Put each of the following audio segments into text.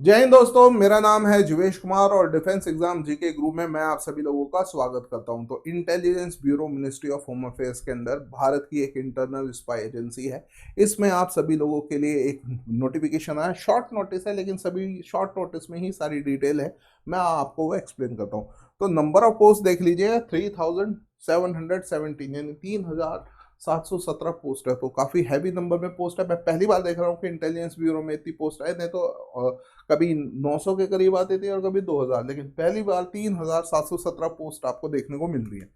जय हिंद दोस्तों, मेरा नाम है जीवेश कुमार और डिफेंस एग्जाम जीके ग्रुप में मैं आप सभी लोगों का स्वागत करता हूं। तो intelligence bureau ministry of home affairs के अंदर भारत की एक इंटरनल स्पाई एजेंसी है। इसमें आप सभी लोगों के लिए एक नोटिफिकेशन आया, शॉर्ट नोटिस है लेकिन सभी शॉर्ट नोटिस में ही सारी डिटेल है। मैं आपको वो एक्सप्लेन करता हूँ। तो नंबर ऑफ पोस्ट देख लीजिए, 3717, यानी 3717 पोस्ट है। तो काफी हैवी नंबर में पोस्ट है। मैं पहली बार देख रहा हूँ कि इंटेलिजेंस ब्यूरो में इतनी पोस्ट है। नहीं तो कभी 900 के करीब आती थी और कभी 2000, लेकिन पहली बार 3717 पोस्ट आपको देखने को मिल रही है।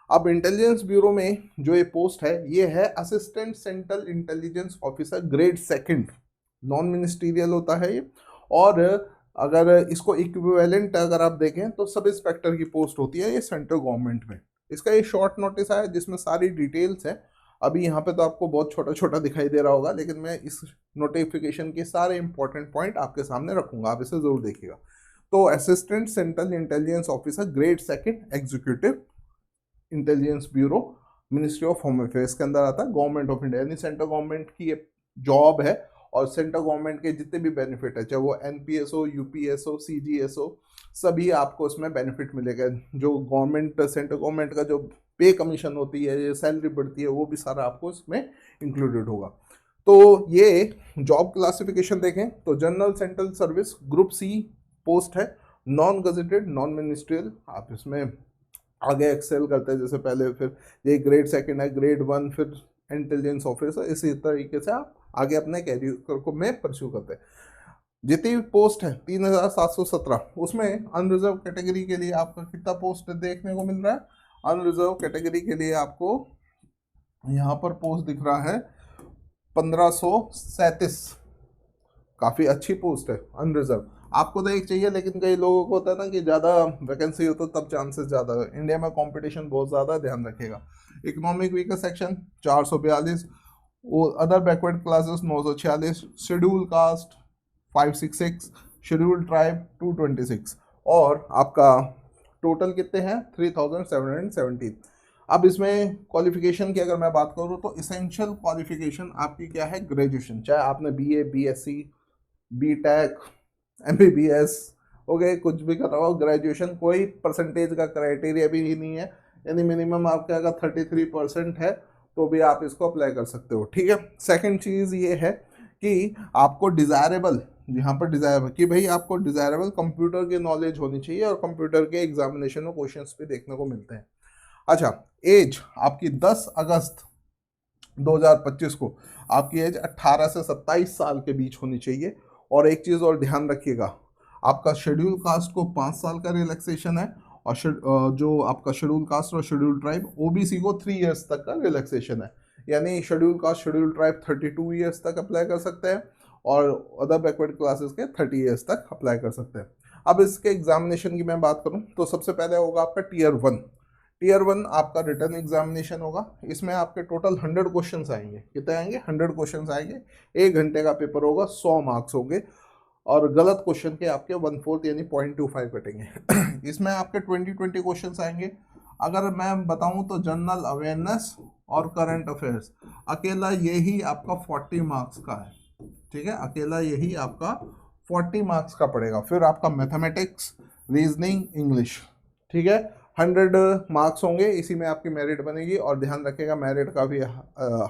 अब इंटेलिजेंस ब्यूरो में जो ये पोस्ट है, ये है assistant central intelligence officer grade second, non ministerial होता है ये। और अगर इसको इक्विवेलेंट अगर आप देखें तो सब इंस्पेक्टर की पोस्ट होती है ये सेंट्रल गवर्नमेंट में। इसका ये शॉर्ट नोटिस आया जिसमें सारी डिटेल्स है। अभी यहाँ पे तो आपको बहुत छोटा छोटा दिखाई दे रहा होगा, लेकिन मैं इस नोटिफिकेशन के सारे इंपॉर्टेंट पॉइंट आपके सामने रखूंगा, आप इसे जरूर देखिएगा। तो assistant central intelligence officer grade second executive intelligence bureau ministry of home affairs के अंदर आता है, गवर्नमेंट ऑफ इंडिया, यानी सेंट्रल गवर्नमेंट की ये जॉब है। और सेंट्रल गवर्नमेंट के जितने भी बेनिफिट है, चाहे वो एनपीएस हो, यूपीएस हो, सीजीएस हो, सभी आपको उसमें बेनिफिट मिलेगा। जो गवर्नमेंट, सेंट्रल गवर्नमेंट का जो पे कमीशन होती है, ये सैलरी बढ़ती है, वो भी सारा आपको इसमें इंक्लूडेड होगा। तो ये जॉब क्लासिफिकेशन देखें तो general central service group C post है, नॉन गजेटेड, नॉन मिनिस्ट्रियल। आप इसमें आगे एक्सेल करते हैं जैसे पहले, फिर ये ग्रेड सेकंड है, ग्रेड वन, फिर इंटेलिजेंस ऑफिसर, इसी तरीके से आप आगे अपने कैरियर को में परस्यू करते हैं। जितनी पोस्ट है 3717, उसमें अनरिजर्व कैटेगरी के लिए आपका कितना पोस्ट देखने को मिल रहा है? अनरिजर्व कैटेगरी के लिए आपको यहाँ पर पोस्ट दिख रहा है 1537। काफ़ी अच्छी पोस्ट है अनरिजर्व। आपको तो एक चाहिए, लेकिन कई लोगों को होता है ना कि ज़्यादा वैकेंसी हो तो तब चांसेस ज़्यादा है। इंडिया में कंपटीशन बहुत ज़्यादा, ध्यान रखिएगा। इकोनॉमिक वीकर सेक्शन 442, वो other backward classes 946, schedule caste 566, schedule tribe 226, और आपका टोटल कितने हैं? 3717। अब इसमें क्वालिफिकेशन की अगर मैं बात करूँ तो इसेंशियल क्वालिफिकेशन आपकी क्या है? ग्रेजुएशन, चाहे आपने बीए, बीएससी, बीटेक, एमबीबीएस हो गए, कुछ भी कर रहा हो, ग्रेजुएशन, कोई परसेंटेज का क्राइटेरिया भी नहीं है। यानी मिनिमम आपके अगर 33% है तो भी आप इसको अप्लाई कर सकते हो, ठीक है। सेकंड चीज़ ये है कि आपको डिज़ायरेबल, यहाँ पर डिज़ायरेबल कि भाई आपको डिज़ायरेबल कंप्यूटर की नॉलेज होनी चाहिए, और कंप्यूटर के एग्जामिनेशन में क्वेश्चंस भी देखने को मिलते हैं। अच्छा, एज आपकी 10 अगस्त 2025 को आपकी एज 18 से 27 साल के बीच होनी चाहिए। और एक चीज़ और ध्यान रखिएगा, आपका शेड्यूल कास्ट को 5 साल का रिलैक्सेशन है, और जो आपका शेड्यूल कास्ट और शेड्यूल ट्राइब ओबीसी को 3 इयर्स तक का रिलैक्सेशन है। यानी schedule caste, schedule tribe 32 years तक अप्लाई कर सकते हैं, और अदर बैकवर्ड क्लासेस के 30 ईयर्स तक अप्लाई कर सकते हैं। अब इसके एग्जामिनेशन की मैं बात करूं तो सबसे पहले होगा आपका टीयर 1। टीयर 1 आपका रिटर्न एग्जामिनेशन होगा। इसमें आपके टोटल 100 क्वेश्चन आएंगे। कितने आएंगे? 100 क्वेश्चन आएंगे। 1 घंटे का पेपर होगा, 100 मार्क्स होंगे, और गलत क्वेश्चन के आपके 1/4 यानी 0.25 कटेंगे। इसमें आपके 20 क्वेश्चन आएंगे। अगर मैं बताऊं तो जनरल अवेयरनेस और करंट अफेयर्स, अकेला यही आपका 40 मार्क्स का है, ठीक है। अकेला यही आपका 40 मार्क्स का पड़ेगा। फिर आपका मैथमेटिक्स, रीजनिंग, इंग्लिश, ठीक है। 100 मार्क्स होंगे, इसी में आपकी मेरिट बनेगी। और ध्यान रखिएगा, मेरिट काफ़ी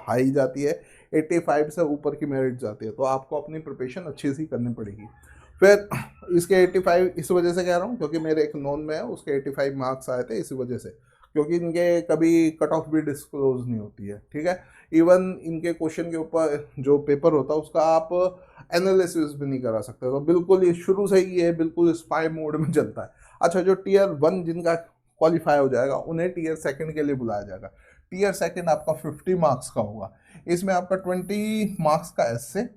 हाई जाती है, 85 से ऊपर की मेरिट जाती है, तो आपको अपनी प्रिपरेशन अच्छी सी करनी पड़ेगी। फिर इसके 85 इस वजह से कह रहा हूँ क्योंकि मेरे एक नोन में है, उसके 85 मार्क्स आए थे इसी वजह से, क्योंकि इनके कभी कट ऑफ भी डिस्क्लोज नहीं होती है, ठीक है। इवन इनके क्वेश्चन के ऊपर जो पेपर होता है उसका आप एनालिसिस भी नहीं करा सकते। तो बिल्कुल ये शुरू से ही ये बिल्कुल स्पाई मोड में चलता है। अच्छा, जो टीयर 1 जिनका क्वालिफाई हो जाएगा उन्हें टीयर 2 के लिए बुलाया जाएगा। टीयर 2 आपका 50 मार्क्स का होगा। इसमें आपका 20 मार्क्स का एस्से,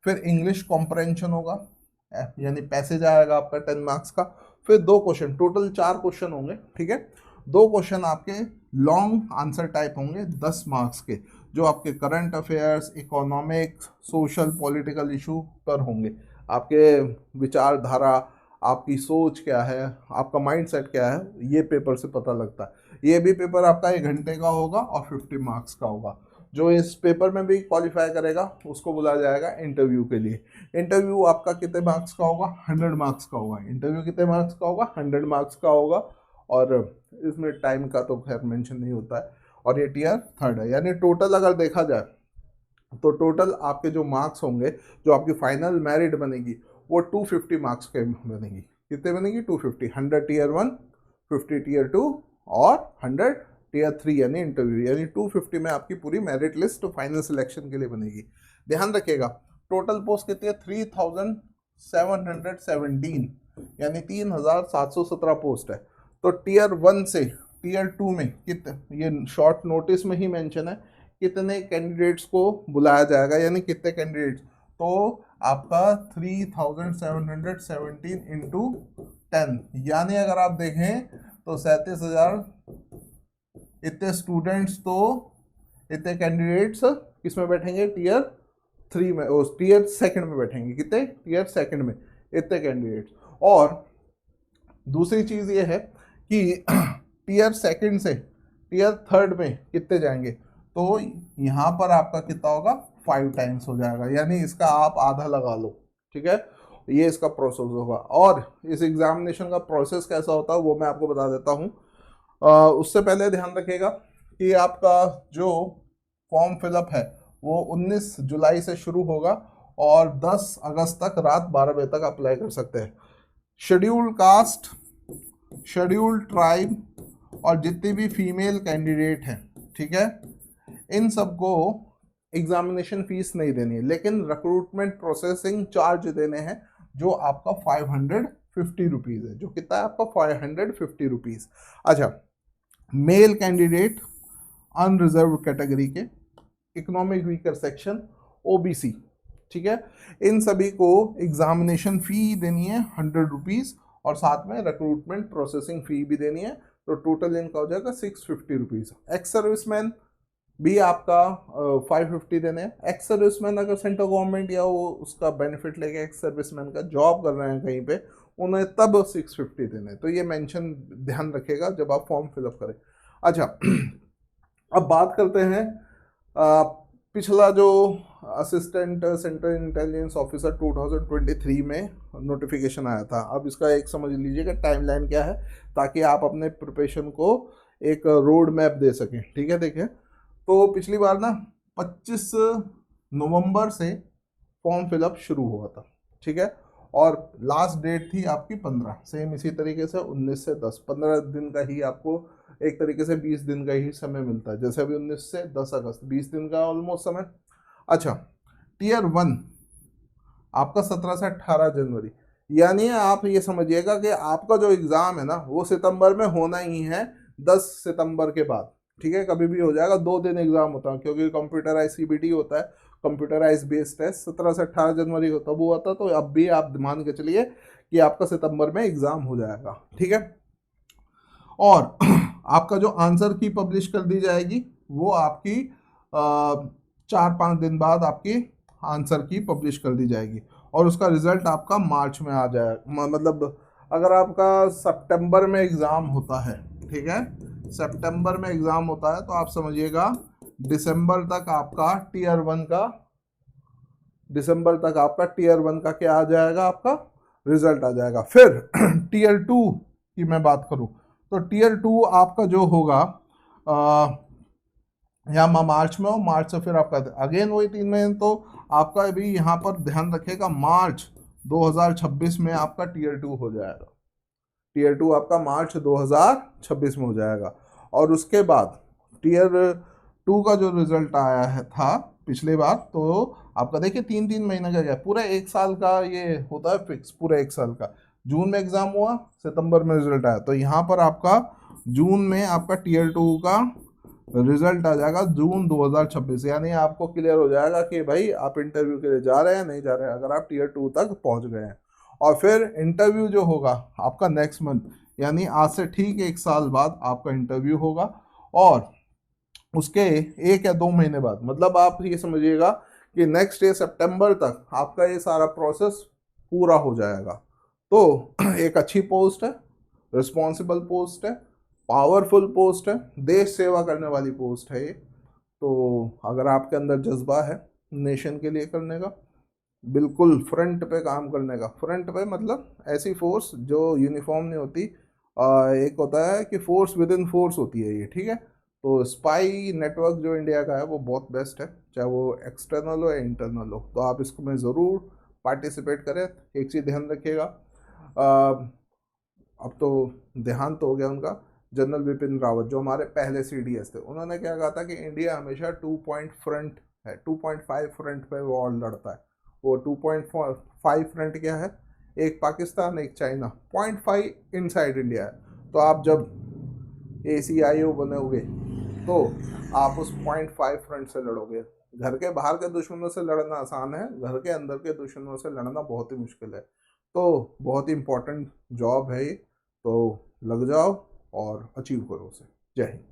फिर इंग्लिश कॉम्प्रहेंशन होगा, यानी पैसेज आएगा आपका 10 मार्क्स का। फिर 2 क्वेश्चन, टोटल 4 क्वेश्चन होंगे, ठीक है। 2 क्वेश्चन आपके लॉन्ग आंसर टाइप होंगे 10 मार्क्स के, जो आपके current affairs, economics, social, political issue पर होंगे। आपके विचारधारा, आपकी सोच क्या है, आपका माइंडसेट क्या है, ये पेपर से पता लगता है। ये भी पेपर आपका 1 घंटे का होगा और 50 मार्क्स का होगा। जो इस पेपर में भी क्वालिफाई करेगा उसको बुलाया जाएगा इंटरव्यू के लिए। इंटरव्यू आपका कितने मार्क्स का होगा? 100 मार्क्स का होगा। इंटरव्यू कितने मार्क्स का होगा? 100 मार्क्स का होगा। और इसमें टाइम का तो खैर मेंशन नहीं होता है। और ये टियर 3 है, यानी टोटल अगर देखा जाए तो टोटल आपके जो मार्क्स होंगे, जो आपकी फाइनल मेरिट बनेगी, वो 250 मार्क्स के बनेगी। कितने बनेगी? 250। 100 टियर 1, 50 टियर 2 और 100 टियर 3 यानी इंटरव्यू, यानी 250 में आपकी पूरी मेरिट लिस्ट फाइनल सिलेक्शन के लिए बनेगी। ध्यान रखिएगा टोटल पोस्ट कितनी है? 3717, यानी 3717 पोस्ट है। तो टियर 1 से टियर 2 में कितने, ये शॉर्ट नोटिस में ही मेंशन है कितने कैंडिडेट्स को बुलाया जाएगा, यानी कितने कैंडिडेट्स। तो आपका 3717 इंटू 10, यानी अगर आप देखें तो 37,000 इतने स्टूडेंट्स, तो इतने कैंडिडेट्स किस में बैठेंगे? टियर 3 में, टियर 2 में बैठेंगे। कितने? टियर 2 में इतने कैंडिडेट्स। और दूसरी चीज़ ये है कि टियर 2 से टियर 3 में कितने जाएंगे? तो यहाँ पर आपका कितना होगा? 5 टाइम्स हो जाएगा, यानी इसका आप आधा लगा लो। ठीक है, ये इसका प्रोसेस होगा। और इस एग्जामिनेशन का प्रोसेस कैसा होता है वो मैं आपको बता देता हूँ। उससे पहले ध्यान रखिएगा कि आपका जो फॉर्म फिलअप है वो 19 जुलाई से शुरू होगा और 10 अगस्त तक रात 12 बजे तक अप्लाई कर सकते हैं। शेड्यूल्ड कास्ट, शेड्यूल्ड ट्राइब और जितनी भी फीमेल कैंडिडेट हैं, ठीक है, इन सबको एग्जामिनेशन फीस नहीं देनी है, लेकिन रिक्रूटमेंट प्रोसेसिंग चार्ज देने हैं जो आपका 550 रुपीज़ है। जो कितना है आपका? 550 रुपीज़। अच्छा, मेल कैंडिडेट, अनरिजर्व कैटेगरी के, इकोनॉमिक वीकर सेक्शन, ओबीसी, ठीक है, इन सभी को एग्जामिनेशन फ़ी देनी है 100 रुपीज़ और साथ में रिक्रूटमेंट प्रोसेसिंग फ़ी भी देनी है। तो टोटल इनका हो जाएगा 650 रुपीज़। एक्स सर्विसमैन भी आपका 550 देने हैं। एक्स सर्विसमैन अगर सेंट्रल गवर्नमेंट या वो उसका बेनिफिट लेके एक्स सर्विसमैन का जॉब कर रहे हैं कहीं पे, उन्हें तब 650 देने हैं। तो ये मेंशन ध्यान रखिएगा जब आप फॉर्म फिलअप करें। अच्छा, अब बात करते हैं पिछला जो असिस्टेंट सेंट्रल इंटेलिजेंस ऑफिसर 2023 में नोटिफिकेशन आया था। अब इसका एक समझ लीजिएगा टाइमलाइन क्या है, ताकि आप अपने प्रिपरेशन को एक रोड मैप दे सकें। ठीक है, देखिए, तो पिछली बार ना 25 नवंबर से फॉर्म फिलअप शुरू हुआ था, ठीक है, और लास्ट डेट थी आपकी 15। सेम इसी तरीके से 19 से 10, 15 दिन का ही आपको एक तरीके से 20 दिन का ही समय मिलता है। जैसे अभी 19 से 10 अगस्त 20 दिन का ऑलमोस्ट समय। अच्छा, टियर 1 आपका 17 से 18 जनवरी, यानी आप ये समझिएगा कि आपका जो एग्ज़ाम है ना वो सितंबर में होना ही है 10 सितंबर के बाद। ठीक है, कभी भी हो जाएगा, 2 दिन एग्ज़ाम होता है क्योंकि कंप्यूटराइज सीबीटी होता है, कंप्यूटराइज बेस्ड टेस्ट 17 से 18 जनवरी को तब हुआ था। तो अब भी आप मान के चलिए कि आपका सितंबर में एग्ज़ाम हो जाएगा। ठीक है, और आपका जो आंसर की पब्लिश कर दी जाएगी वो आपकी 4-5 दिन बाद आपकी आंसर की पब्लिश कर दी जाएगी और उसका रिजल्ट आपका मार्च में आ जाएगा। मतलब अगर आपका सितंबर में एग्ज़ाम होता है, ठीक है, सितंबर में एग्ज़ाम होता है, तो आप समझिएगा दिसंबर तक आपका टियर 1 का, दिसंबर तक आपका टियर 1 का क्या आ जाएगा? आपका रिजल्ट आ जाएगा। फिर टियर 2 की मैं बात करूं तो टियर 2 आपका जो होगा यहाँ मार्च में हो, मार्च से फिर आपका अगेन वही 3 महीने। तो आपका भी यहाँ पर ध्यान रखिएगा मार्च 2026 में आपका टियर 2 हो जाएगा। टियर 2 आपका मार्च 2026 में हो जाएगा। और उसके बाद टियर 2 का जो रिजल्ट आया है था पिछली बार, तो आपका देखिए 3-3 महीने का गया, पूरा 1 साल का ये होता है फिक्स, पूरा 1 साल का। जून में एग्ज़ाम हुआ, सितंबर में रिजल्ट आया, तो यहाँ पर आपका जून में आपका टियर 2 का रिजल्ट आ जाएगा जून 2026, यानी आपको क्लियर हो जाएगा कि भाई आप इंटरव्यू के लिए जा रहे हैं नहीं जा रहे हैं, अगर आप टियर 2 तक पहुँच गए हैं। और फिर इंटरव्यू जो होगा आपका नेक्स्ट मंथ, यानी आज से ठीक 1 साल बाद आपका इंटरव्यू होगा और उसके 1 या 2 महीने बाद, मतलब आप ये समझिएगा कि नेक्स्ट ईयर सितंबर तक आपका ये सारा प्रोसेस पूरा हो जाएगा। तो एक अच्छी पोस्ट है, रिस्पॉन्सिबल पोस्ट है, पावरफुल पोस्ट है, देश सेवा करने वाली पोस्ट है ये। तो अगर आपके अंदर जज्बा है नेशन के लिए करने का, बिल्कुल फ्रंट पे काम करने का, फ्रंट पे मतलब ऐसी फोर्स जो यूनिफॉर्म नहीं होती, एक होता है कि फोर्स विद इन फोर्स होती है ये, ठीक है। तो स्पाई नेटवर्क जो इंडिया का है वो बहुत बेस्ट है, चाहे वो एक्सटर्नल हो या इंटरनल हो, तो आप इसको में ज़रूर पार्टिसिपेट करें। एक चीज़ ध्यान रखिएगा, अब तो देहांत तो हो गया उनका, जनरल बिपिन रावत जो हमारे पहले सीडीएस थे, उन्होंने क्या कहा था कि इंडिया हमेशा 2 पॉइंट फ्रंट है, 2.5 फ्रंट पे वॉर लड़ता है। वो 2.5 फ्रंट क्या है, एक पाकिस्तान एक चाइना, 0.5 इनसाइड इंडिया है। तो आप जब ACIO बनोगे तो आप उस 0.5 फ्रंट से लड़ोगे। घर के बाहर के दुश्मनों से लड़ना आसान है, घर के अंदर के दुश्मनों से लड़ना बहुत ही मुश्किल है। तो बहुत ही इम्पोर्टेंट जॉब है ये, तो लग जाओ और अचीव करो उसे। जय हिंद।